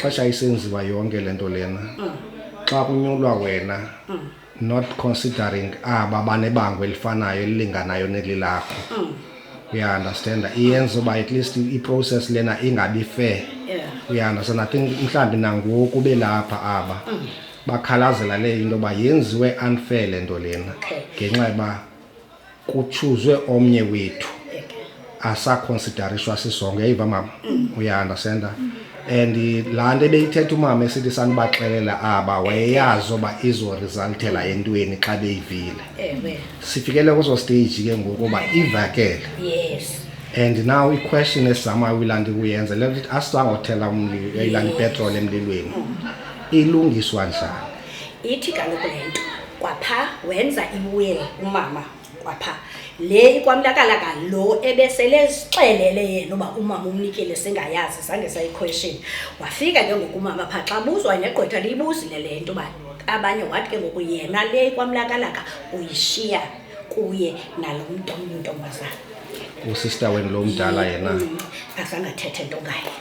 xesha isenziwa yonke lento lena xa kunyulwa wena not considering aba banebango elifanayo elilinganayo nelilakho you understand iyenza uba at least i-process lena ingabi fair you understand I think mhlawumbi nangoku belapha aba bakhalazela le into ba yenziwe unfair lento lena ngenxa yoba kuchuzwe omnye wethu asaconsiderishwa sisonke yayiva mama you understand and laa nto ebeyithetha umama esithi sanibaxelela aba wayeyazi uba izoresultela entweni xa beyivile sifikele kuzo stage ke ngoku uba ivakele and now i-question esizama uyilanda kuyenza le nto asisangothela umlilo uyayilanda ipetroli emlilweni ilungiswa njani ithi kaloku le nto kwapha wenza iwill umama kwapha le ikwamlakala lo ebesele sixelele yena uba umama umnikele singayazi sange sayi-question wafika ke ngoku umama phaa xa buzwa negqwetha liyibuzile le nto uba abanye wathi ke ngoku yena le ikwamlakalaka uyishiya kuye nalo mntu omnye intombazana usister wenu lo mdala yena asangathethe nto ngayo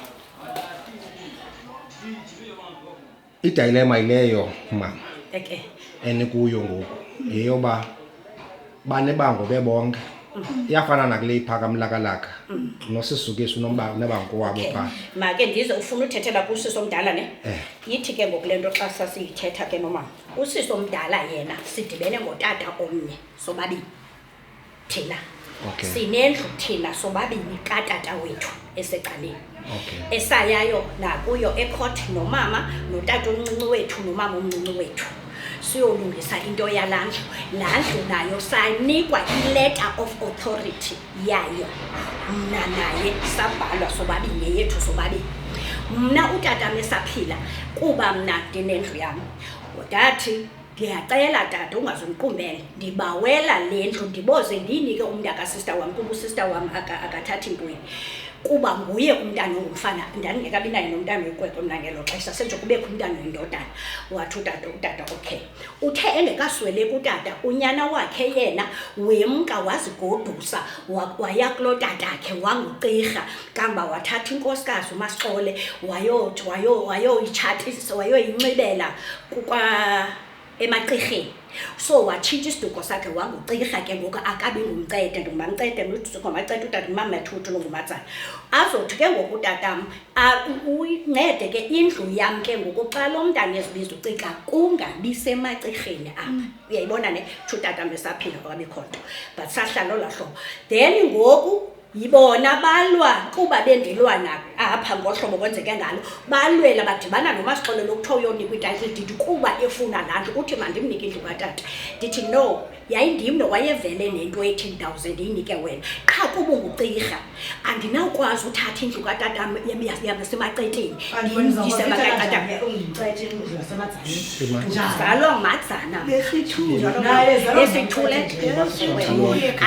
idilema ileyo mama enikuyo ngoku yeyoba banebango bebonke iyafana nakule iphakamlakalaka nosisukisi nebango wabo phaa make ndize ufuna uthethela kusiso omdala ne yithi ke ngoku le nto xa sasiyithetha ke nomama usiso omdala yena sidibene ngotata omnye sobabini thina sinendlu thina sobabini katata wethu eseqaleni esayayo nakuyo ecourt nomama notata omncinci wethu nomama omncinci wethu siyolungisa into yalandlu landlu nayo sanikwa i-letter of authority yayo mna naye sabhalwa sobabini yethu sobabini mna utata mesaphila kuba mna ndinendlu yam ndathi ndiyacela tata ungazumqumbele ndibawela le ndlu ndiboze ndiyinike umntu akasister wam kuba usister wam akathathi ntweni kuba nguye umntana ongumfana ndandingekabi naye nomntana wekwekwe mna ngelo xesha senje kubekho umntana oyindodana wathi utata okay uthe engekasweleki utata unyana wakhe yena wemka wazigodusa waya kulo tatakhe wangugqirha kamba wathatha inkosikazi uMasixole wayoyitshatisa wayoyincibela emaqirheni so watshintsha isiduko sakhe wangugqirha ke ngoku akabi ngumncede ndingumamncede ngomacede utata umamethuthi longumatsana azothi ke ngoku utatam uyincede ke indlu yam ke ngoku xa lo mntana ezibiza ucika kungabi semaqirheni apha uyayibona ne utata mesaphila kwabikho nto but sahlala olaa hlobo then ngoku yibona balwa kuba bendilwana apha ngohlobo kwenzeke ngalo balwela badibana noMasixole lokuthiwa uyonikwa ititle deed kuba efuna laa ndlu uthi mandimnike indlu katata ndithi no yayindim nowayevele nento 18,000 iyinike wena qha kuba ungugqirha andinawukwazi uthatha indlu katata yasemaceteni zalo ngumadzana esithule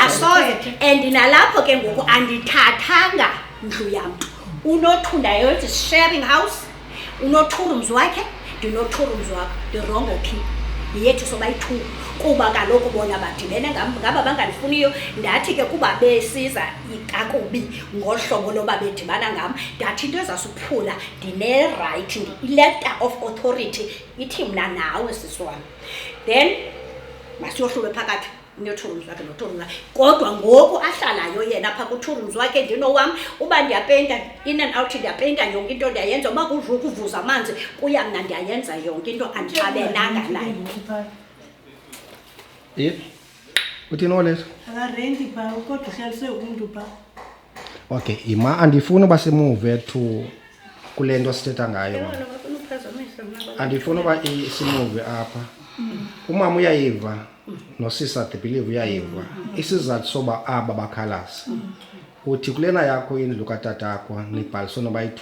asoze and nalapho ke ngoku andithathanga ndlu yamntu unothunda yothi sharing house uno-2 wakhe ndino-2 wakhe ndirongo phi yethu sobayi-2 kuba kaloku bona badibene ngaba bangandifuniyo ndathi ke kuba besiza kakubi ngohlobo loba bedibana ngam ndathi into ezasuphula ndine-right i-letter of authority ithi mna nawe sisiwami then masiyohlulwe phakathi uno-2 wakhe no-2 wakhe kodwa ngoku ahlalayo yena phaa ku-2 wakhe ndinowam uba ndiyapeyinta in and out ndiyapeyinta yonke into ndiyayenza uba kuvuza amanzi kuya mna ndiyayenza yonke into andixabelanga nayo uthini oleso akarenti phaa kodwa uhlalise umntu phaa okay ima andifuni uba simuve to kule nto sithetha ngayo andifuni uba simuve apha umama uyayiva nosisa the believe uyayiva isizathu soba aba bakhalazi uthi kulena yakho indlu katatakho nibhaliswe nobayi-2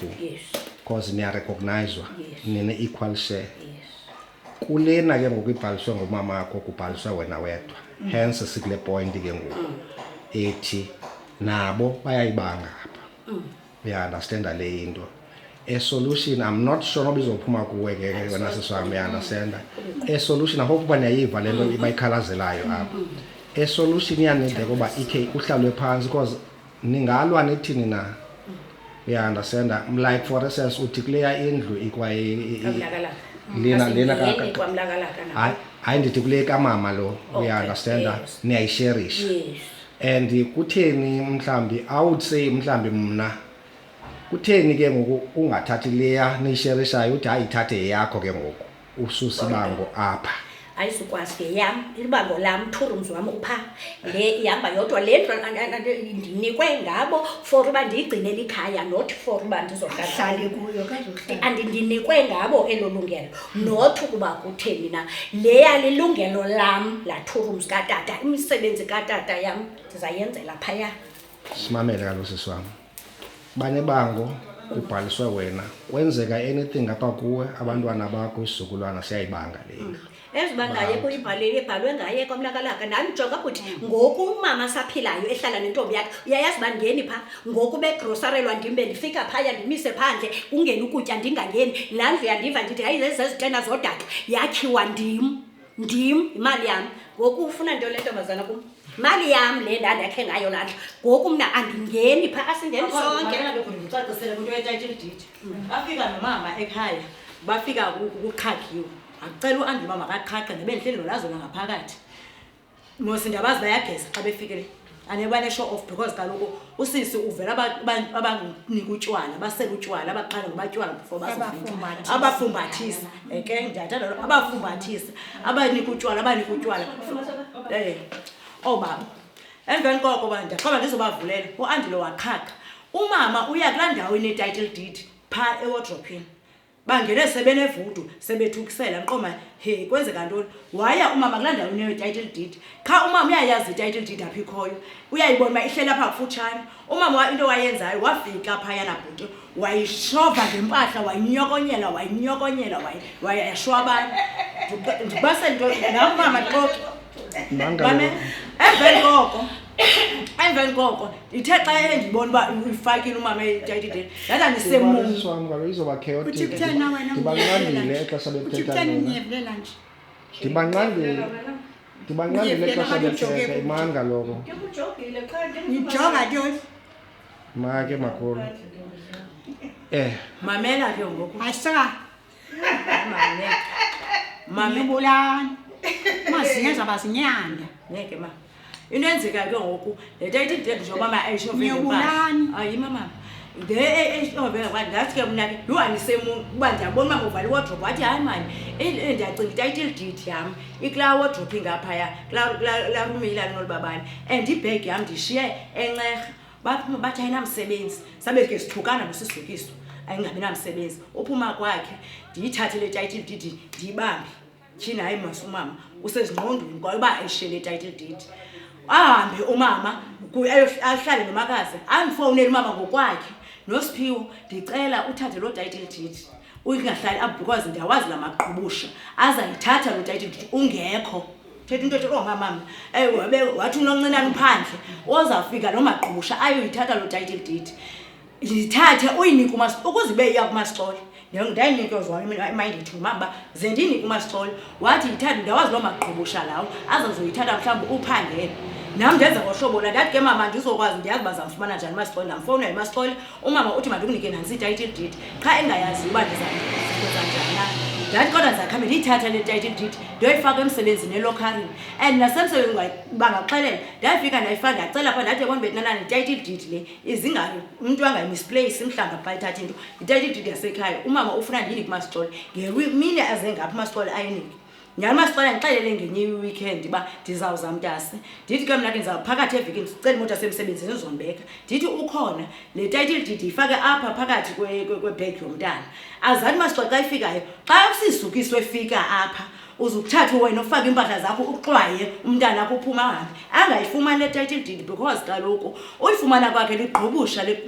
because niyarecognizwa nine-equal share kulena ke ngoku ibhaliswe ngumama wakho kubhaliswe wena wedwa hence sikule point ke ngoku ethi nabo bayayibanga apha uya-understanda le into a solution I'm not sure noba izophuma kuwe ke wena siswami uya-understanda a solution I hope uba niyayiva le nto bayikhalazelayo apha a solution iyanideka uba ikhe uhlalwe phantsi because ningalwa nithini na uya understand, like for instance uthi kuleya indlu Kamlakalaka. lena Kwamlakalaka na. hayi ndithi kule kamama lo, uya understand, yes. niyayisherish. Yes. And kutheni mhlambi, I would say mhlambi mna kutheni ke ngoku ungathathi leya niyisherishayo uthi hayi ithathe yakho ke ngoku ususa ibango apha? Ayizukwazi ke yam ibango lam turums wami upha le ihamba yodwa le ndlu ndinikwe ngabo for uba ndiyigcinele ikhaya, not for uba ndizohlala kuyo kazohlala. andinikwe ngabo elo lungelo, not ukuba kutheni na leya lilungelo lam la turums katata, imisebenzi katata yam ndizayenzela phaya. Simamele kaloku sisi wam, banebango kubhaliswe wena, kwenzeka anything apha kuwe abantwana bakho isizukulwana siyayibanga le ndlu. Ezibangaye ibhalwe ngaye kwamlakalaka. Nandijonga futhi ngoku umama saphilayo ehlala nentombi yakhe, uyayazi uba ndingeni phaa ngoku begrosarelwa ndim bendifika phaya ndimise phandle kungeni ukutya ndingangeni. Laa ndlu yandiva ndithi hayi zezi zezitena zodaka yakhiwa ndim imali yam. Ngoku ufuna nto le ntombazana kum, mali yam le ndandakhe ngayo laa ndlu. Ngoku mna andingeni phaa, asingeni sonke. Ndicacisele kwinto ye-title deed. Bafika nomama ekhaya, bafika kuqhakiwe. Acela uAndi mama makaqhaqhe nebendihleli nolazona ngaphakathi. Nosindabazi bayageza xa befikile. Anebane show off because kaloku usisi uvela abanika utywala, basela utywala, abaqala ngobatywala before basifika. Abafumbathisa. Ke ndiyathanda abafumbathisa. Abanika utywala. Oh baba. Emveni koko ndiyaqala ndizobavulela. uAndi lo waqhaqha. Umama uya kulaa ndawo ine-title deed phaa ewardrobe. Bangene sebenevudu sebethukisela nqoma he kwenzeka ntoni. Waya umama kulaa ndawo ine-title deed. Kha umama uyayazi i-title deed apha ikhoyo, uyayibona uba ihleli apha kufutshane. Umama into wayenzayo wafika phayana bhuti wayishova ngempahla wayinyokonyela wayashwabana. Ndibasele nto nam mama xoxi. Mame emveni koko ndithe xa ndibona uba uyifakile umama i-title deed ndathi ndisemungu. Swam kaloku izoba chaotic. Uthi kuthena wena Ndibanqandile exesha bethetha nina. Ndibanqandile exesha bethetha imani kaloku. nijonga ntoni? Make makhulu. Mamela ke ngoku. Asika Mame nibulani mazingenza bazinyanda. ngeke ma. Into enzeka ke ngoku le title deed njengoba mama ayishove Niyobulani. Hayi mama. Ngeke ngathi ke mna ke lo anisemungu uba ndiyabona uba uvala iwardrobe wathi hayi mani ndiyacinga i-title deed yam ikulaa wardrobe ngaphaya kulaa room ilalini babani and ibhegi yam ndishiye encerha. Bathi ayinamsebenzi, sabe ke sithukana nosisidukiso ayingabi namsebenzi. Uphuma kwakhe ndiyithathe le title deed ndiyibambe tyhini hayi masumama usezingqondweni ngoba ayishiye le title deed. Ahambe umama ahlale nomakazi andifowunele umama ngokwakhe noSiphiwo ndicela uthathe lo title deed ungahlali up because ndiyawazi la maqhubusha azayithatha lo title deed ungekho. Thetha into ethi mama wathi unoncinane phandle ozafika lo maqhubusha ayoyithatha lo title deed. Ndithathe uyinike ukuze ibe iya kumasixole. Ndayinikezwa imindi ithi mama ze ndinike umasixole wathi yithathe ndiyawazi lo maqhubusha lawo azazoyithatha mhlawumbi uphangele. Nam ndenza ngohlobo la ndathi ke mama ndizokwazi ndiyazi bazamfumana njani umasixole. Ndamfowunela umasixole umama uthi mandikunike nansi i-title deed qha engayazi uba ndizakwenza njani na. Ndathi kodwa ndizakhambe ndiyithatha le title deed ndiyoyifaka emsebenzini elokharini and nasemsebenzini bangaxelela. Ndafika ndayifaka ndacela phaa ndathi yabona betinanani i-title deed le izingayo umntu angayimisplace mhlawumbi xa ithatha into i-title deed yasekhaya. Umama ufuna ndiyinike umasixole ngemini aze ngapha umasixole ayinike. Nyalo masixole ndixelele ngenye i-weekend uba ndizawuza mntase. Ndithi ke mna ke ndizawuphakathi evekini sicela imoto yasemsebenzini ndizombeka. Ndithi ukhona le title deed yifake apha phakathi kwebhegi yomntana. Azathi masixole xa ifikayo xa usisukiswe efika apha uzukuthatha wena ufake impahla zakho uxwaye umntana akho uphuma ahambe angayifumani le title deed because kaloku uyifumana kwakhe ligqobusha le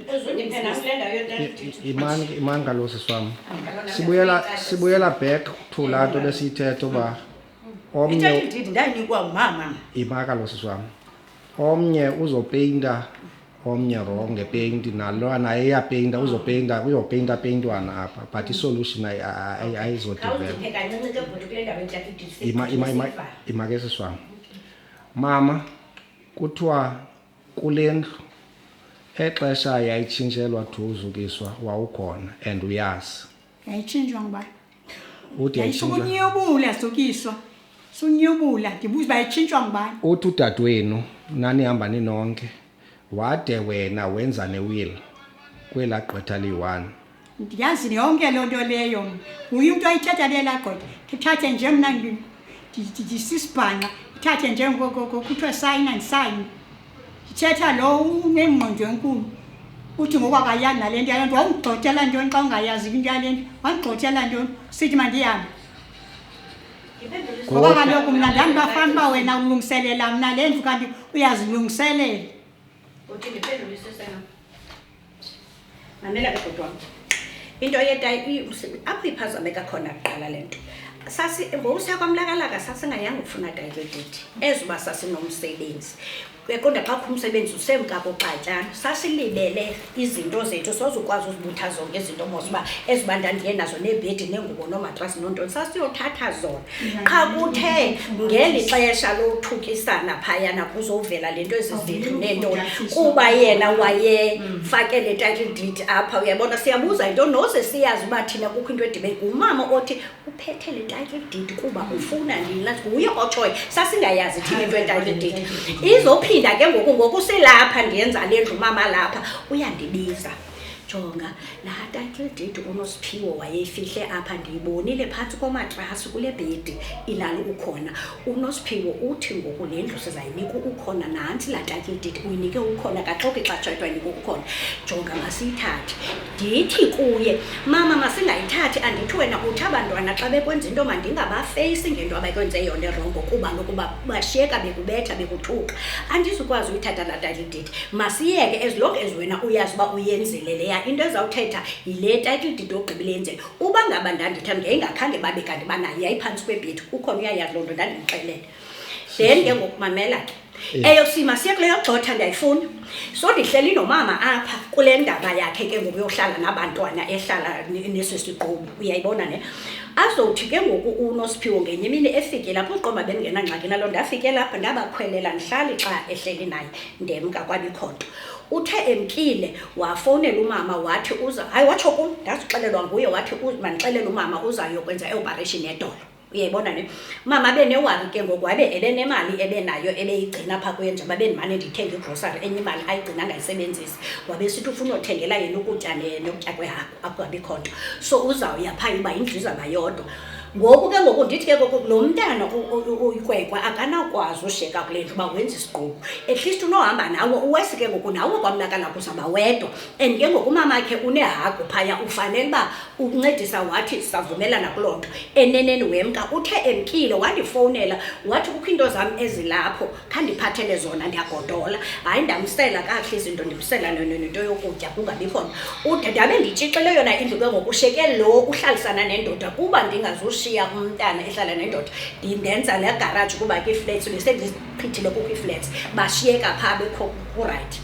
imani kaloku sisi wam. Sibuyela back to laa nto besiyithetha uba omnye i-title deed ndayinikwa ngumama. ima kaloku sisi wam, omnye uzopeyinta omnye wrong ngepeyinti nalo naye iyapeyinta uyopeyinta peyintwana apha but isolution ayizodevelop. Ima ke sisi wam, mama kuthiwa kule ndlu exesha yayitshintshelwa Duzukiswa wawukhona and uyazi Yayitshintshwa ngubani? uthi yayitshintshwa Yayisukunyubula Zukiswa. Sunyubula ndibuza bayitshintshwa ngubani? uthi udadewenu nanihamba ninonke wade wena wenza newill kwela gqwetha liyi-1 Ndiyazi yonke loo nto leyo. Uye umuntu ayithatha lela gqwetha. Ithathe nje mna ndisisibhanqa. Ithathe nje kuthiwa sign and sign. Ithetha lo unengqondo enkulu. Uthi ngoba akayazi nale nto yalento wawugxothela ntoni xa ungayazi into yalento wagxothela ntoni sithi mandihambe ngoba kaloku mna ndandibafana uba wena ulungiselela mna le ndlu kanti uyazilungiselela. Uthi ndiphendulise sena. Mamela ke bhuti wam. Into yetayi apho iphazameka khona kuqala lento. Ngokusiya kwamlakalaka sasingayanga ukufuna title deed. Ezuba sasinomsebenzi. Kodwa xa kho umsebenzi usemka koxatyana sasilibele izinto zethu sozukwazi uzibutha zonke izinto mosuba ezibanda ndiye nazo nebhedi nengubo nomatrasi nontoni sasiyothatha zona qha kuthe ngeli xesha lothukisana phayana kuzovela lento ezizindlu nento kuba yena wayefake le title deed apha uyabona siyabuza into noze siyazi uba thina kukho into edibe ngumama othi uphethe le title deed kuba ufuna nina nguye otshoyo sasingayazi thina into title deed izophi ke ngoku selapha ndiyenza le ndlu mama lapha uyandibiza jonga la title deed uNosiphiwo wayefihle apha ndiyibonile phantsi komatrasi kule bhedi ilali ukhona uNosiphiwo uthi ngoku le ndlu sizayinika ukhona nansi la title deed uyinike ukhona kaxoki xa tshayitwa yinike ukhona jonga masiyithathe ndithi kuye mama masingayithathi andithi wena uthi abantwana xa bekwenza into mandingabafeyisi ngento abakwenze yona erongo kuba lokuba bashiyeka bekubetha bekuthuka andizukwazi uyithatha la title deed masiyeke as long as wena uyazi uba uyenzile leya into ezawuthetha yile title deed ogqibile yenzele uba ngaba ndanditha ngeyingakhange babe kanti banayo yayiphantsi kwebhedi ukhona uyayazi loo nto ndandimxelele then ke ngokumamela ke eyo sima siye kuleyo gxotha ndiyayifuna so ndihleli nomama apha kule ndaba yakhe ke ngoku yohlala nabantwana ehlala nesi siqobo uyayibona ne azowuthi ke ngoku uNosiphiwo ngenye imini efike lapho uqoma bengenangxaki nalo ndafike lapha ndabakhwelela ndihlali xa ehleli naye ndemka kwabikhonto uthe emkile wafowunela umama wathi uza hayi watsho kum ndazixelelwa nguye wathi mandixelele umama uzayokwenza ioperation yedolo uyayibona ne mama benewari ke ngoku wabe ebenemali ebenayo ebeyigcina apha kwenje babendimane ndithenga igrocery enye imali ayigcina ngayisebenzisi wabe sithi ufuna uthengela yena ukutya nokutya kwehagu akubikhonto so uzawuya phaa iba indlu izaba yodwa ngoku ke ngoku ndithi ke ngoku lo mntana uyikwekwa akanakwazi ushiyeka kule ndlu uba wenza isiqobo at least unohamba nawo uwesi ke ngoku nawo kwamlakalaka uzawuba wedwa and ke ngoku umama khe unehagu phaya ufanele uba uncedisa wathi savumelana kuloo nto eneneni wemka uthe emkile wandifowunela wathi kukho into zam ezilapho khandiphathele zona ndiyagodola hayi ndamsela kakuhle izinto ndimsela nento yokutya kungabikhona udade abe nditshixele yona indlu ke ngoku usheke lo uhlalisana nendoda kuba ndingazushiya umntana ehlala nendoda ndenza le garage kuba ke flats besendiphithile kukho iflats bashiyeka phaa bekho right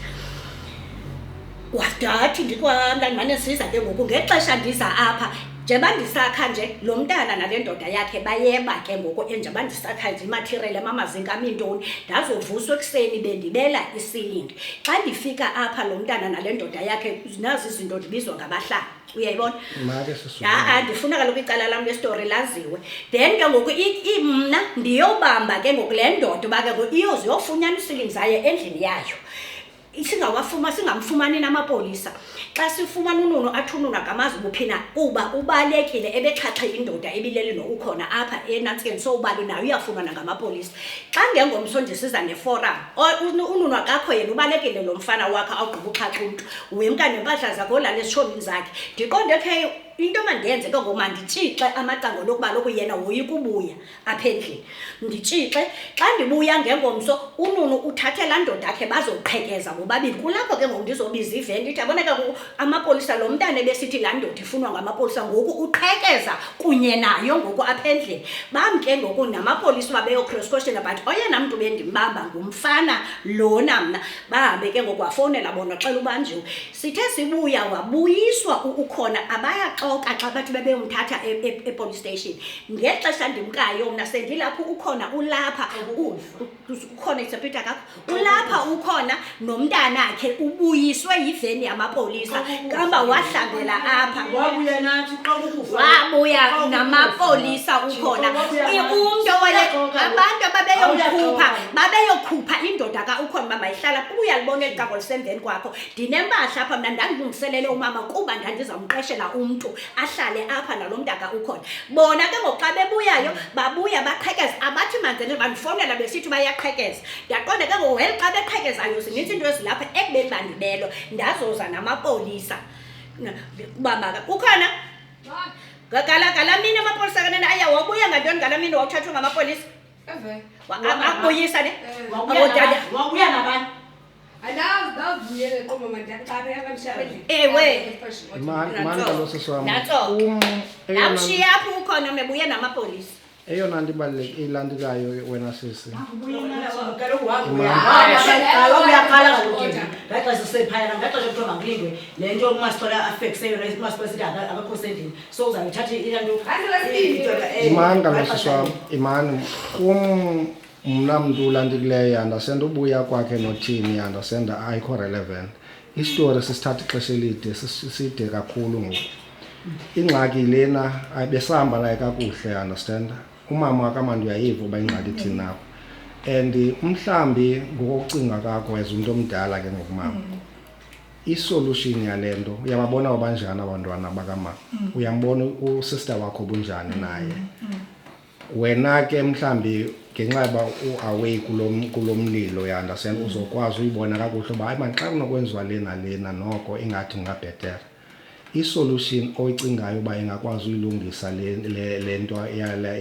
wadathi ndikwamntana siza ke ngoku ngexesha ndiza apha njengoba ndisakha nje lo mntana nale ndoda yakhe bayeba ke ngoku njengoba ndisakha nje imaterial amamazinga intoni ndazovuswa ekuseni bendibela isilingi xa ndifika apha lo mntana nale ndoda yakhe nazi izinto ndibizwa ngabahlali uyayibona ndifuna kaloku icala lam lestory laziwe then ke ngoku mna ndiyobamba ke ngoku le ndoda uba ke ngoku iyoziyofunyana isilingi zayo endlini yayo singamfumani namapolisa xa sifumana uNunu athi uNunu akamazi ubuphina kuba ubalekile ebexhaxhe indoda ebilele nokukhona apha enantsikeni so ubali nayo uyafunwa ngamapolisa xa ngengomso nje siza neforum uNunu akakho yena ubalekile lo mfana wakhe awugqiba uxhaxa umntu wemka nempahla zakhe olala esishomini zakhe ndiqonde khe into mandenze ke ngoma nditshixe amacango lokuba lokhu yena woyika ubuya apha endlini nditshixe xa ndibuya ngengomso uNunu uthathe laa ndoda yakhe bazoqhekeza bobabili kulapho ke ngoku ndizobiza iveni ndithi aboneka amapolisa lo mntana ebesithi laa ndoda ifunwa ngamapolisa ngoku uqhekeza kunye nayo ngoku apha endlini bamke ngoku namapolisa babeyo cross question but oyena mntu bendimbamba ngumfana lona mna bahambe ke ngoku wafowunela bona xela ubanjiwe sithe sibuya wabuyiswa ukhona abaya xa bathi bebemthatha epolice station ngexesha ndimkayo mna sendilapho ukhona ulapha ukhona isepita kakho ulapha ukhona nomntana umntanakhe ubuyiswe yiveni yamapolisa kamba wahlangela apha wabuya nathi xa ukufa wabuya namapolisa ukhona umntu abantu babeyokhupha indoda ka ukhona mama ihlala uyalibona eliqaqo lisemveni kwakho ndinempahla apha mna ndandilungiselele umama kuba ndandizamqeshela umntu ahlale apha nalo mntaka ukhona bona ke ngoxa bebuyayo babuya baqhekeza abathi manzele bandifowunela besithi bayaqhekeza ndaqonda ke ngoku xa beqhekezayo zinintsi into ezilapha ekubeni bandibelo ndazoza namapolisa bamaka ukhona ngala mini amapolisa kanene aya wabuya ngantoni ngala mini wawuthathwa ngamapolisa akubuyisa ne wabuya nabantu ewe mani kaloku siswam namshiya apho ukhona mebuye namapolisa eyona nto ilandekayo wena sisi uyaqala ngaxesha sephayana ngaxesha kuthiwa mangilindwe le nto umasipala afekseyo umasipala sithi akakho sendlini so uzayithatha ilanto imani kaloku siswam imani mna mntu ulandekileyo andasenda ubuya kwakhe nothini andasenda ayikho relevant isitori sisithatha ixesha elide siside kakhulu ngoku ingxaki lena ayibesahamba naye kakuhle understand umama wakamandi uyayiva uba ingxaki ithini nawo and mhlambi ngokucinga kakho as umuntu omdala ke ngokumama isolution yale nto uyababona abanjani abantwana bakamama uyambona usister wakho bunjani naye wena ke mhlambi ngenxa yoba u-away kulo mlilo understand uzokwazi uyibona kakuhle uba hayi mani xa kunokwenziwa lena noko ingathi ngabhetere isolution oyicingayo uba ingakwazi uyilungisa le nto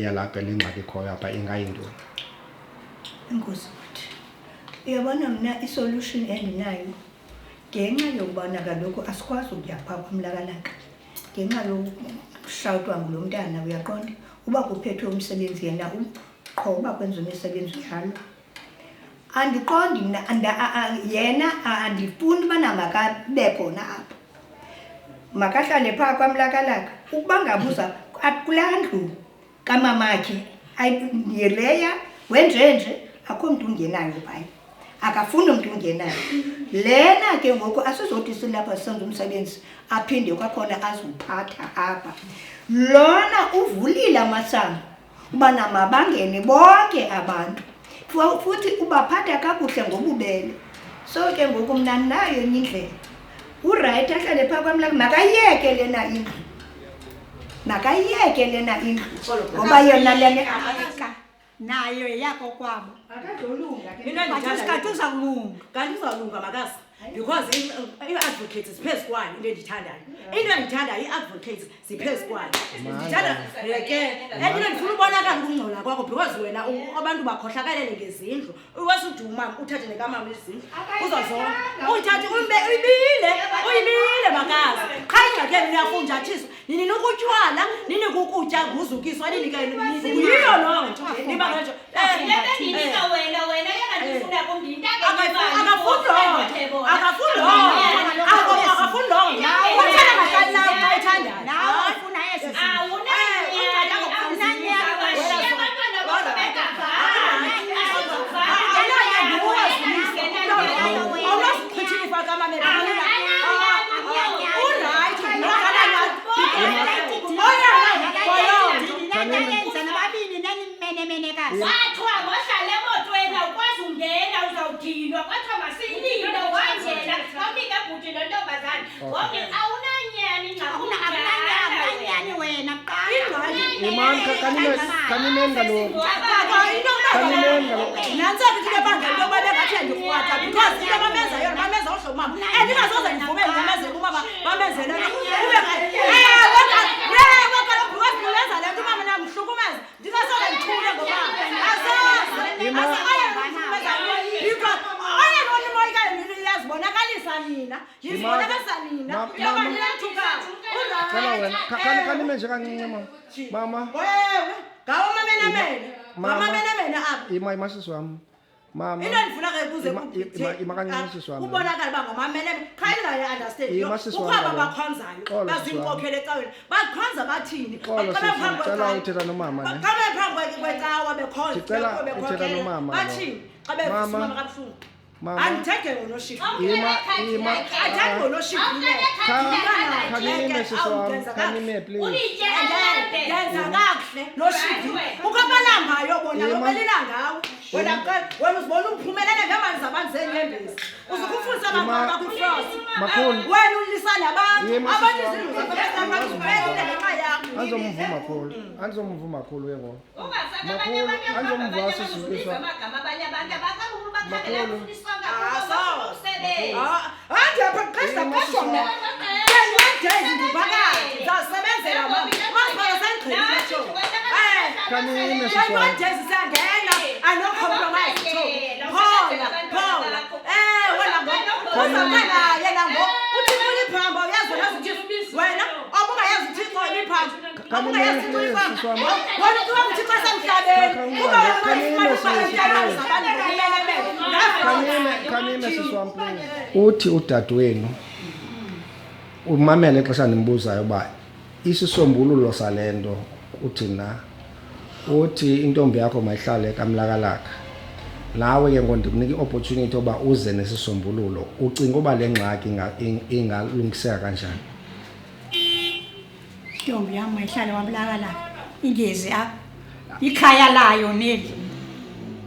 yalapha le ngxaki ikhoyo apha ingayintoni? Enkosi futhi uyabona mna isolution endinayo ngenxa yokubana kaloku asikwazi ukuya phaa kwamlakalaka ngenxa yokushawutwa ngulo mntana uyaqonda uba kuphethwe umsebenzi yena qho uba kwenza imisebenzi yalo andiqondi mna yena andifuni ubana makabe khona apha makahlale phaa kwamlakalaka ukuba ngabuza kulaa ndlu kamamakhe leya wenjenje akho mntu ungenayo phaya akafuni umntu ungenayo lena ke ngoku asizothi silapha sisenza umsebenzi aphinde kwakhona azuphatha apha lona uvulile amasango ubana mabangene bonke abantu futhi ubaphatha kakuhle ngobubele so ke ngoku mna nayo enye indlela uright ahlale phaa kwamlaka makayeke lena indlu ngoba yona lena nayo yeyakho kwabo akadolunga uzawulunga kanti uzawulunga makazi because i-advocates ziphezu kwayo into endiyithandayo i-advocates ziphezu kwayo ndithanda ke enye into ndifuna ubonakala ukungcola kwakho because wena abantu bakhohlakalele ngezindlu wasuthi umama uthathe nekamama izindlu uzazona uyithathe uyibile makazi qha ingxakeni niyafunjathiswa nini nokutywala nini kukutya nguzukiswa niyiyo loo nto niba ngenjo wathiwa ngohlala emotweni awukwazi ungena uzawudinwa kwathiwa masiyilinde wangena awunika bhuti lentombazane ngoku awunanyani ncaunanyani wena kanineni kaloku nantsaphi into ebangela into yoba bengathi andikrwada because into bamenza yona bamenza ohlobo umama andingasoze ndivumele ndamezela umama bamenzele because le nto umama namhlukumeza ndingasoze ndichule yazibonakalisa nina yoba ninamthukayo kanime nje kancinci mama wewe ngawo mamenemene apha imasisi wam mama into endifuna ke kuze ubonakala uba ngamameneme kha ingayi-understand ukwaba bakhonzayo bazinkokhele ecaweni bakhonza bathini uthetha nomama qame phambi kwecawa bekhonza nomama bathini xa befumama kabuhlungu Mama. Andithethe ngonoshiphi. Ima. Andithethe ngonoshiphi le. Khanime siswami. Khanime please. Yenza kakuhle noshiphi. Ukubala ngayo bona lobelela ngawo. Wena uzibona uphumelele ngemali zabantu zenyembezi. Uzukufundisa abantu bakufrost. Makhulu. Wena ulisa nabantu. Abantu izinto zakho beziphelele ngenxa yakho. Anizomvuma khulu. Anizomvuma khulu yebo. Makhulu anizomvuma sisukiswa. amagama abanye abantu abazange ubakhangela Makhulu. ufundiswa ngakho umsebenzi. Ande apaqhasa qashona. Days ndibakazi zasebenzela mama. Masiphala sangqina tsho. Khanime Siswami. siswami. Days sangena. I no compromise tsho. Paula. Wena ngo. Uzakala yena ngo. Uthi uliphambo uyazona ukuthi wena obungayazi ukuthi uliphambo. Obungayazi ukuthi uliphambo. Wena uthi xa semhlabeni. Khanime siswami please. Uthi udadewenu umamele xesha nimbuzayo ba isisombululo salento uthina uthi intombi yakho mayihlale kamlakalaka nawe ke ngondikunika opportunity oba uze nesisombululo ucinga uba le ngxaki ingalungiseka kanjani Ntombi yami mayihlale wamlakalaka ingezi apha ikhaya layo neli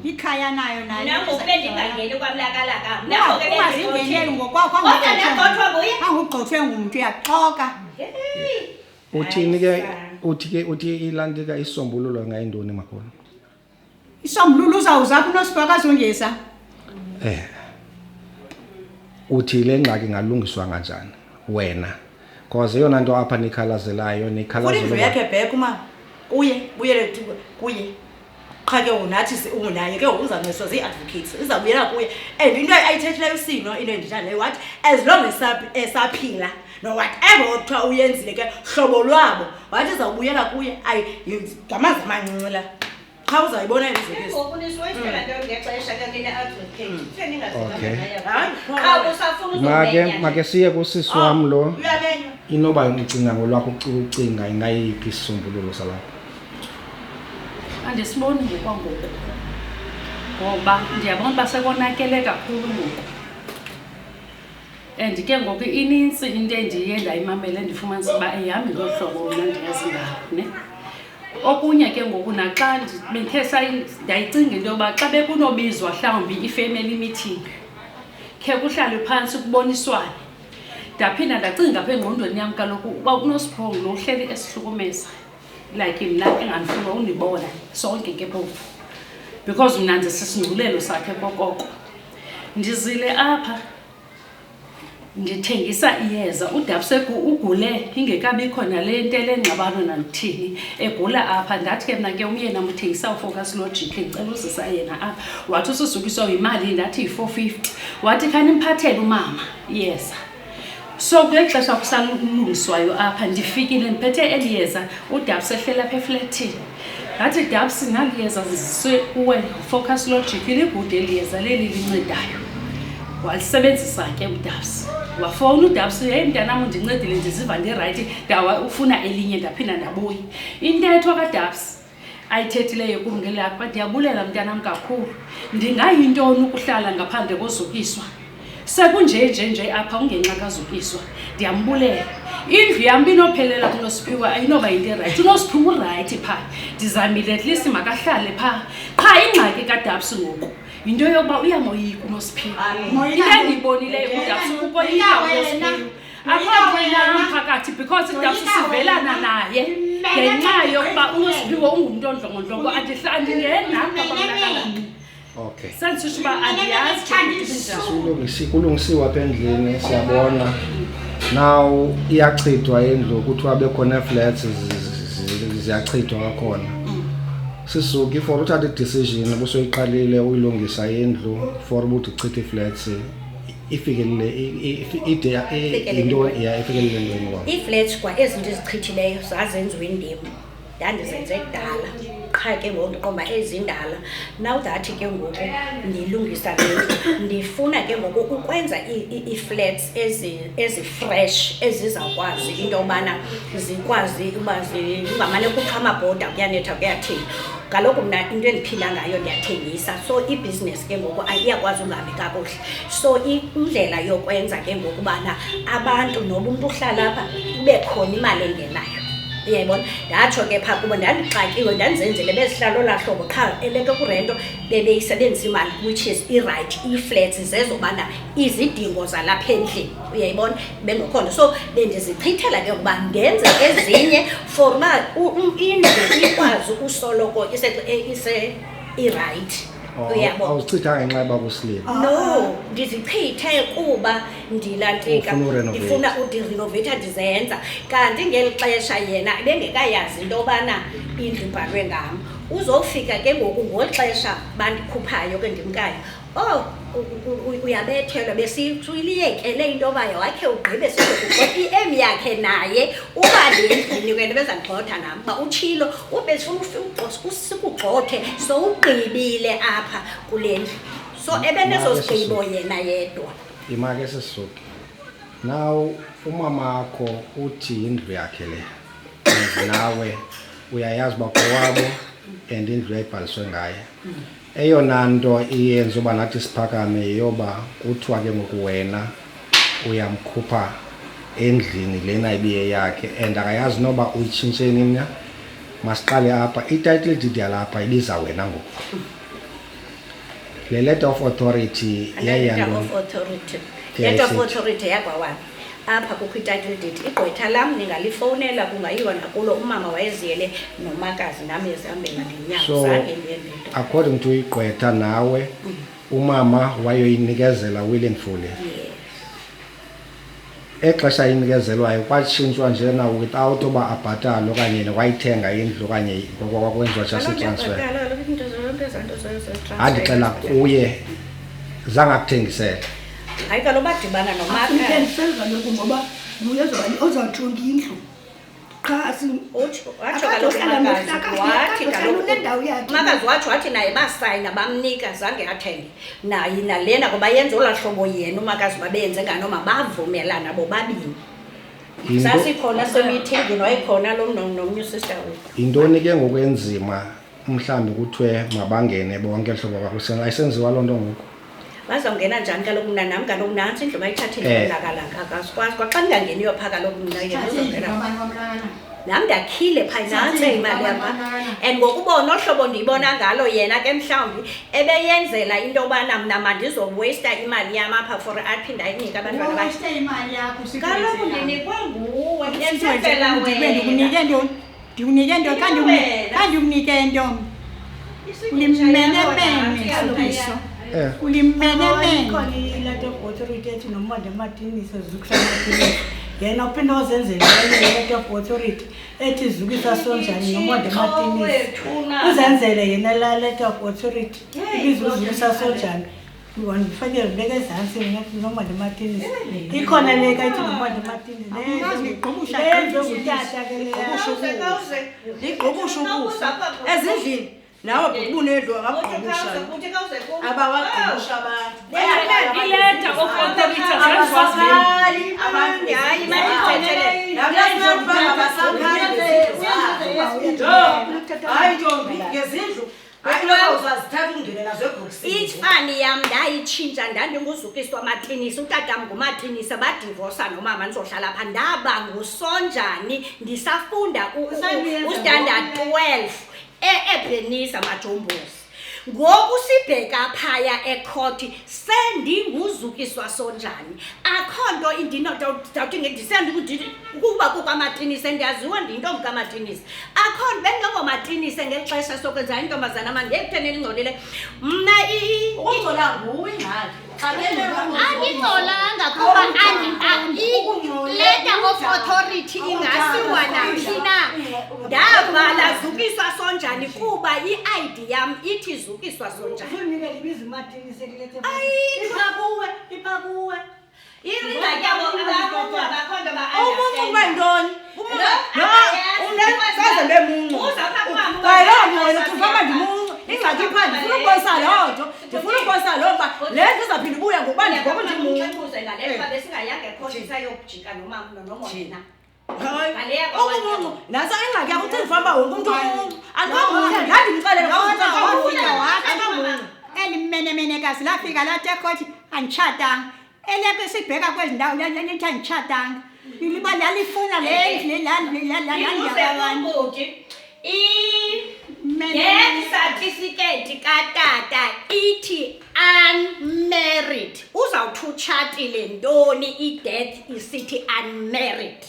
ikhaya nayo nayo Nango kube ndingangeni kwamlakalaka. Nango ke ungazingeneli ngokwakho angugxothwe ngumuntu uyaxoka uthini ke uthi ilandika isisombululo ngayindoni makhulu isombululo uzawuzapha unosifakazi ongeza uthi le ngxaki ingalungiswa kanjani wena because eyona nto apha nikhalazelayo Futhi yakhe back uma buyele kuye qha ke unathi ungunaye ke uzanqeswa ziadvocates izabuyela kuye and into ayithethileyo usino into endithanda what as long as esaphila no whatever okuthiwa uyenzile ke hlobo lwabo wathi izawubuyela kuye ayi ngamazi amancinci qha uzayibona izinto ngokuniswa isela nto ngexesha kangena advocate kutheni Okay. Make siye kusisi wami lo uyamenywa inoba ucinga ngolwakho ucinga ingayiphi isisombululo salapha Andisiboni ngokwangoku ngoba ndiyabona uba sekonakele kakhulu ngoku and ke ngoku inintsi into endiye ndayimamele ndifumanisa uba eyihambi ngolu hlobo mna ndiyazi ngayo ne okunye ke ngoku naxa bendithe ndayicinga into yoba xa bekunobizwa mhlawumbi i-family meeting khe kuhlalwe phantsi kuboniswane ndaphinda ndacinga apha engqondweni yam kaloku uba unosipho lo uhleli esihlukumeza like mna engandifuna undibona sonke ke phofu because mna ndisisindulelo sakhe kokoko ndizile apha ndithengisa iyeza udabseku ugule ingekabikho nale nto lengxabano nalithini egula apha ndathi ke mna ke umyena mthengisa ufocus logic ngicela uzisa yena apha wathi usisukiswa imali ndathi yi-450 wathi khanimphathele umama iyeza so kule xesha kusalungiswayo apha ndifikile ndiphethe eliyeza udabs ehlela apha efletini ngathi dabs naliyeza ziziswe kuwe focus logic iligude eliyeza leli lincedayo walisebenzisa ke udabs wafona udabs hey mntanam undincedile ndiziva ndirayithi ufuna elinye ndaphinda ndabuya intetho kadabs ayithethileyo kum ngelapha ndiyabulela mntanam kakhulu ndingayintoni ukuhlala ngaphandle kozukiswa sekunje apha ungenxa kazukiswa ndiyambulela indlu yam binophelela kunosiphiwa ayinoba yinto erayithi unosiphiwa urayithi phaa ndizamile at least makahlale phaa qha ingxaki kadabs ngoku yinto yokuba uyamoyika unosiphiwa into endiyibonileyo udabs ukoyika unosiphiwa akho wena phakathi because udabs sivelana naye ngenxa yokuba unosiphiwa ungumntu ondlongondlongo andingenapha kwamnakalani Okay. Sensisho uba andiyazi kulungisiwa apha endlini siyabona now iyachithwa endlu kuthiwa bekhona flats ziyachithwa kakhona sisuki for uthatha decision busoyiqalile uyilungisa indlu for ukuthi uchithe flats ifikelele into ifikelele ndweni i-flats kwa ezinto ezichithileyo zazenziwe indima ndandizenze kudala qha ke ngoku ndiqomba ezindala now that ke ngoku ndilungisa le ndifuna ke ngoku ukwenza ii-flats ezi-fresh ezizawukwazi into yobana zikwazi uba zingamane kukho amabhoda kuyanetha kuyathini kaloku mna into endiphila ngayo ndiyathengisa so ibhizinesi ke ngoku iyakwazi ungahambi kakuhle so indlela yokwenza ke ngoku ubana abantu noba umntu uhlala apha kube khona imali engenayo uyayibona ndatsho ke phaa kubo ndandixakiwe ndandizenzele bezihlalo olaa hlobo qha eleke kurento bebeyisebenzisa imali which is i-right ii-flats zezobana izidingo zalapha endlini uyayibona bengekho nto so bendizichithela ke ukuba ndenze ezinye for uba indlu ikwazi usoloko i-right uyabona awuzichithanga ngenxa yoba kusilima no ndizichithe kuba ndifuna udirenoveyitha ndizenza kanti ngeli xesha yena bengekayazi into yobana indlu ibhalwe ngam uzofika ke ngoku ngolu xesha bandikhuphayo ke ndimkayo uyabethelwa besiyiliyekele into yoba wakhe ugqibe i-em yakhe naye uba lendlini wena bezandigxotha nam uba utshilo ube sikugxothe sowugqibile apha kule ndlu so ebenezozigqibo yena yedwa imake sisisuke now umamakho uthi indlu yakhe le nawe uyayazi uba kowabo and indlu yayibhaliswe ngaye eyona nto iyenza uba nathi siphakame yoba kuthiwa ke ngoku wena uyamkhupha endlini lena ibiye yakhe and akayazi noba uyitshintshe nini na masiqale apha i-title deed yalapha ibiza wena ngoku le letter of authority letter of authority yakwawana apha kukho i-title deed igqwetha lam ningalifowunela kungayiwa nakulo umama wayeziyele nomakazi nam ezihambela ngenyawo zange ndiyenento according to igqwetha nawe umama wayoyinikezela willingfully exesha inikezelwayo kwatshintshwa njena without uba abhatale okanye wayithenga indlu okanye kwakwenziwa just i-transfer andixela kuye zangakuthengisela hayi kaloku badibana nomakasenza lokhu ngoba ozawujonga indlu qha umakazi wathi naye basayina bamnika zange athenge naye nalena ngoba yenze olaa hlobo yena umakazi babenze nganoma bavumelana bobabini sasikhona semithingini wayekhona lo nomnye usister wethu yintoni ke ngokwenzima mhlawumbi kuthiwe mabangene bonke hlobo kakhulu ayisenziwa loo nto ngoku bazawungena njani kaloku mna nam kaloku nantsi indlu bayithathile akasikwazi kwaxa ndingangeniyo phaa kaloku mna nam ndakhile phaa nantse imali yapha and ngokubona ohlobo ndiyibona ngalo yena ke mhlawumbi ebeyenzela into yobana mna mandizowasta imali yam apha for aphinda ayinika abantwana kaloku ndinikwe nguwe ndiyenzela ndikunike ntoni ndikunike nto kanti ukunike nto ulimenemene sukiso ulimenemene letter of authority ethi nomonde Martinez zukisa yena uphinde ozenzela letter of authority ethi zukisa sonjani nomonde Martinez uzenzele yena la letter of authority ibizuzukisa sonjani ngifake ngibeke ezantsi nomonde Martinez ikhona le kayithi nomonde Martinez leyo ngutata ke le igqobusha ukufa ezindlini nawe ubunedlo akagqobusha abawagqobusha abantu ileta of authority zanzwazini abantu hayi mandithethelele hayi ntombi ngezindlu ifani yam ndayitshintsha ndandinguzukiswa Martinez utatam nguMartinez badivosa nomama ndizohlala pha ndaba ngusonjani ndisafunda ustandard 12 eBenisa Majombosi ngoku sibheka phaya ekhoti sendinguzukiswa sonjani akho nto indinodawuthi ngendisandikuthi kuba kukaMartinez ndiyaziwa ndiyintombi kaMartinez akho nto bendingoMartinez ngexesha sokwenza intombazana mandiyekutheni elingcolile mna ukungcola nguwe ingxaki andingcolanga kuba letter of authority ingasiwa naphi na ndavala zukiswa sonjani kuba i-ID yam ithi zukiswa sonjani ipakuwe umuncu kwentoni saze bemuncu kaloku wena ingxaki phaa ndifuna ukubonisa loo nto ndifuna ukubonisa loo mba le nto izawuphinda ibuya ngokuba ndingoko ndimnxexuze ngale xa besingayanga ekhohisa yokujika nomama nonomona nasa ingxaki yakho uthi ndifuna uba wonke umntu andikwamunye ndandimxelele elimmenemenekazi lafika lathi ekhothi anditshatanga eleke sibheka kwezi ndawo lithi anditshatanga liba lalifuna death certificate katata ithi unmarried uzawuthi utshatile ntoni i-death isithi unmarried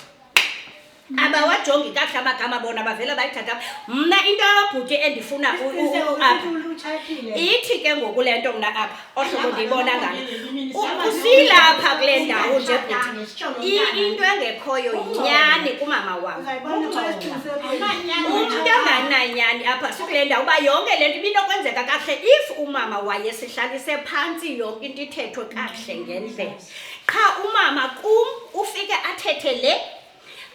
abawajongi kakuhle amagama bona bavele bayithatha mna into yobhuti endifuna ithi ke ngoku le nto mna apha ohlobo ndiyibona ngalo usilapha kule ndawo nje bhuti into engekhoyo yinyani kumama wam umntu angananyani apha sikule ndawo uba yonke le nto ibinokwenzeka kakuhle if umama wayesihlalise phantsi yonke into ithethwe kakuhle ngendlela qha umama kum ufike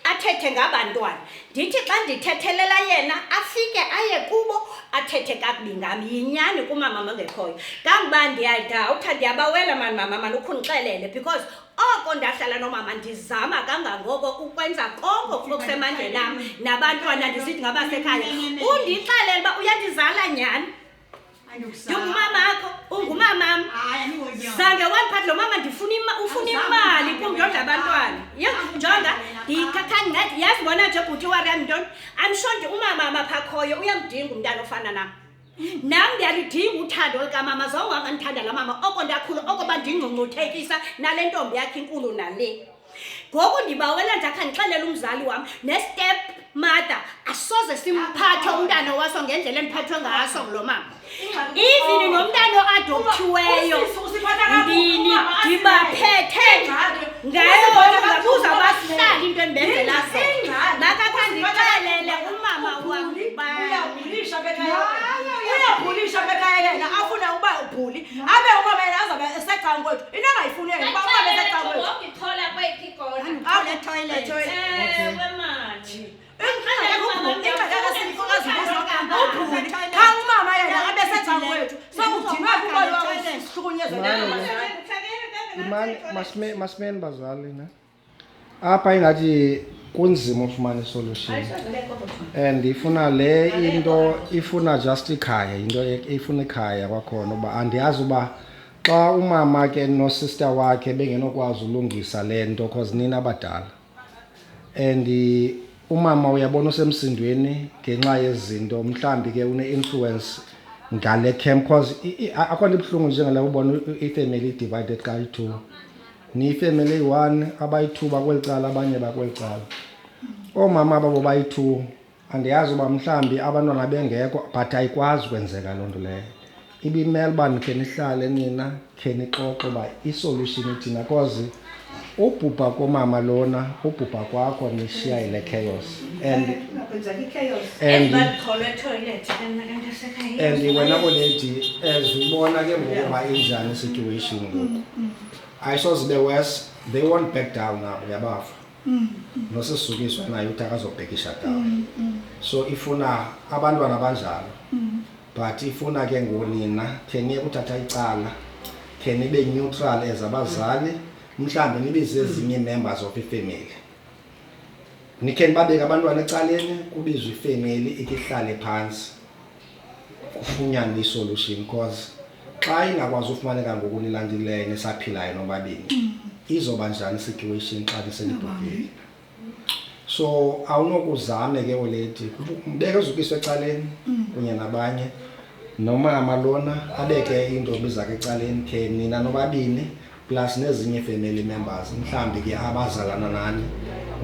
athethe ngabantwana ndithi xa ndithethelela yena afike aye kubo athethe kakubi ngam yinyani kumama mangekhoyo kangoba ndiyadawutha ndiyabawela mani ukhundixelele because oko ndahlala nomama ndizama kangangoko ukwenza konke okusemandleni am nabantwana ndisithi ngabasekhaya undixelele uba uyandizala nyani ndingumamakho ungumamam zange wandiphathi lo mama ufuna imali kum ndondla abantwana jonga ndikakhandincedi yazi bona nje bhuti wariyam ntoni I'm sure umama apha akhoyo uyamdinga umntana ofana nam ndiyalidinga uthando likamama zonke ndithanda la mama oko ndakhula oko bandingcungcuthekisa nale ntombi yakhe inkulu nale ngoku ndibawela ndakha ndixelele umzali wam ne-step mother asoze simphathe umntana waso ngendlela endiphathwe ngaso kulo mama even nomntana oadopthiweyo ndibaphethe ngayo ngabuza bahlali into endibenzela zona nakakha ndixelele umama wam uyabhulisha bekhaya yena afuna uba ubhuli abe umama yena azabe esecankwe kwethu into engayifuneki uba umama esecankwe kwethu ngithola kwephi kodwa toilet umama yena abesecankwe kwethu sokudinwa imani masimeni bazali ne apha ingathi kunzima ufumana isolution and ifuna le into ifuna just ikhaya into ifuna ikhaya kwakhona uba andiyazi uba xa umama ke nosister wakhe bengenokwazi ulungisa le nto cause nina abadala and umama uyabona usemsindweni ngenxa yezinto mhlambi ke une-influence ngale camp cause akho nto ibuhlungu njengala ubona ifamily divided kayi-2 ni-family eyi-1 abayi-2 bakweli cala abanye bakweli cala oomama babo bayi-2 andiyazi uba mhlambi abantwana bengekho but ayikwazi kwenzeka loo nto leyo ibimele uba nikhe nihlale nina khe nixoxe uba isolution ithina cause ubhubha komama lona ubhubha kwakho nishiya ile chaos and wena oledi as ubona ke ngokuba injani situation ngoku ayisoze ibe worse they won't back down nabo uyabafa nosisukiswa naye uthi akazobhekisha down so ifuna abantwana abanjalo but ifuna ke ngonina kheniye kuthatha icala khenibe neutral as abazali mhlambe nibize ezinye members of ifamily nikhe nibabeke abantwana ecaleni kubizwe ifamily ikihlale phansi kufunyanwe isolution cause xa ingakwazi ufumaneka ngokunilandileyo nesaphilayo nobabini izoba njani situation xa nisenibhubhile so awunokuzame ke oledi mbeke uzukiswe ecaleni kunye nabanye nomama lona abeke into bizake ecaleni ke nina nobabini plus nezinye family members mhlambi ke abazalana nani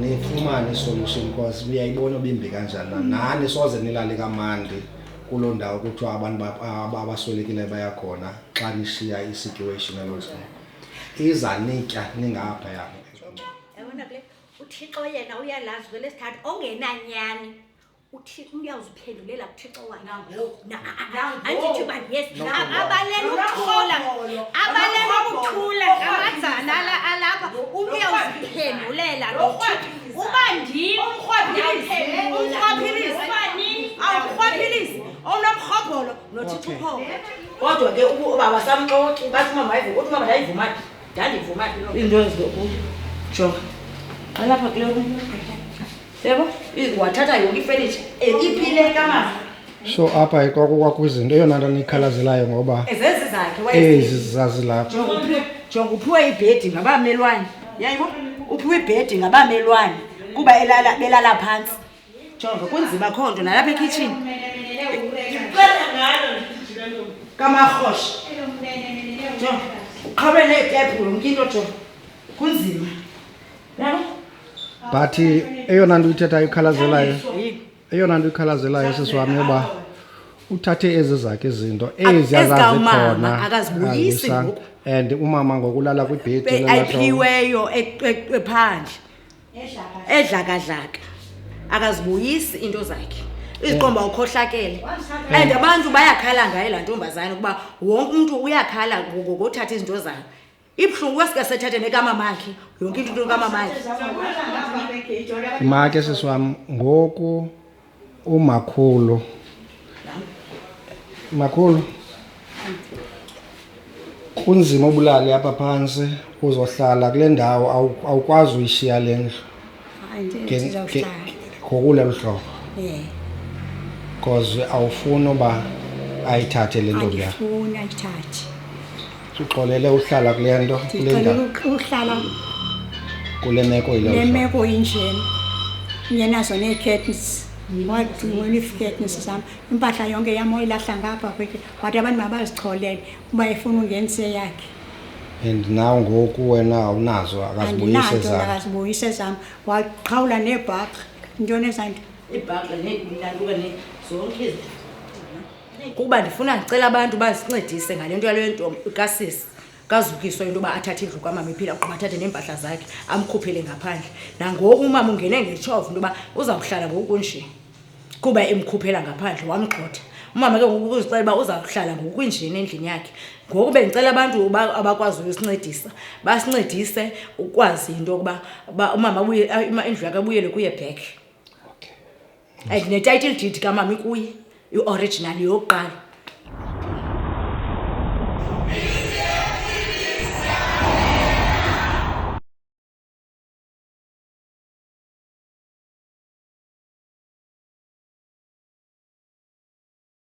nifumane isolution cause uyayibona obimbi kanjani nani soze nilale kamandi kuloo ndawo kuthiwa abantu abaswelekile bayakhona xa nishiya isituation elozini izanitya ningapha yabo yabona ke uThixo yena uyalazi kwelesithathu ongenanyani uThixo uyaziphendulela kuThixo wakhe andithi ba yes abalela ukuthula ngamadzana alapha uyaziphendulela uba ndim umrhwaphilisi omnomrhobholo nothixo ukho kodwa ke ubaba samxoxi bathi umama ayivu uthi umama ndayivumaphi ndandivumaphi into ezilokuyo jonga alapha kule yebo wathatha yonke ifurniture iphile kamama. So apha kwakwizinto eyona nto nikhalazelayo ngoba ezezi zakhe ezi zazilapha. Jonga uphiwe ibhedi ngabamelwane yayibo uphiwe ibhedi ngabamelwane kuba belala phantsi jonga kunzima kho nto nalapha ekitchen kamarhosha jonga uqhabe neetephu yonke into jonga kunzima yabo. But eyona nto ikhalazelayo sisiwami yoba uthathe ezi zakhe izinto ezi azazikhona akazibuyisi ngoku and umama ngokulala kwibhedi ayiphiweyo ephandle edlakadlaka akazibuyisi into zakhe iziqomba ukhohlakele and abantu bayakhala ngaye laa ntombazane ukuba wonke umntu uyakhala ngokuthatha izinto zakhe. Ibuhlungu wesikasethathe nekamamakhe yonke into kamamakhe make sisiwami ngoku umakhulu kunzima ubulali apha phantsi uzohlala kule ndawo awukwazi uyishiya le ndlu ngokulelo hlobo because awufuni uba ayithathe le ntombi yakho. Andifuni ayithathe. Uxolele uhlala kule nto Uhlala kule meko le yileyo. meko injena ngenazo nee-curtains wadingela ii-curtains zam impahla yonke yam oyilahla ngapha kwethu wathi abantu mabazixholele uba efuna ungenisa yakhe. And now ngoku wena awunazo akazibuyise Andinazo zam. akazibuyise zam waqhawula neebhaqi ntoni ezanto ibhaqle nenantuka zonke izinto kuba ndifuna ndicela abantu bazincedise ngale nto yale ntombi kasisi kazukiswa into yoba athathe indlu kamama iphila ugqiba athathe neempahla zakhe amkhuphele ngaphandle. Nangoku umama ungene ngetshova into yoba uzawuhlala ngokunje kuba emkhuphela ngaphandle wamgxotha. Umama ke ngoku uzicela uba uzawuhlala ngokunjeni endlini yakhe. Ngoku bendicela abantu abakwazi ukusincedisa basincedise ukwazi into yokuba umama indlu yakhe abuyele kuye back. And ne-title deed kamama ikuye i-original yokuqala.